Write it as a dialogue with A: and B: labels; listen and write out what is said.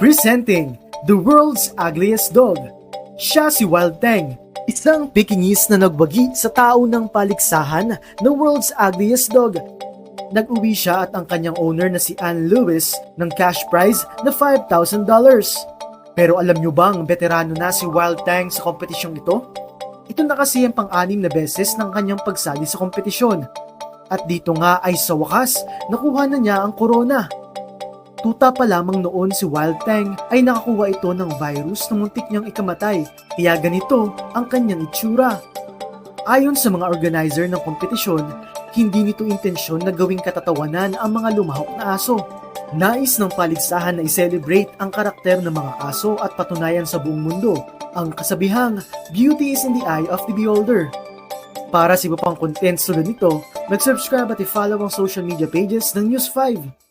A: Presenting the world's ugliest dog. Siya si Wild Tang, isang Pekingese na nagbagi sa tao ng paligsahan ng world's ugliest dog. Nag-uwi siya at ang kanyang owner na si Ann Lewis ng cash prize na $5,000. Pero alam nyo bang veterano na si Wild Tang sa kompetisyong ito? Ito na kasi ang pang-anim na beses ng kanyang pagsali sa kompetisyon. At dito nga ay sa wakas, nakuha na niya ang corona. Tuta pa lamang noon si Wild Tang ay nakakuha ito ng virus na muntik niyang ikamatay, kaya ganito ang kanyang itsura. Ayon sa mga organizer ng kompetisyon, hindi nito intensyon na gawing katatawanan ang mga lumahok na aso. Nais ng paligsahan na i-celebrate ang karakter ng mga aso at patunayan sa buong mundo ang kasabihang beauty is in the eye of the beholder. Para sa iba pang content tulad nito, mag-subscribe at i-follow ang social media pages ng News 5.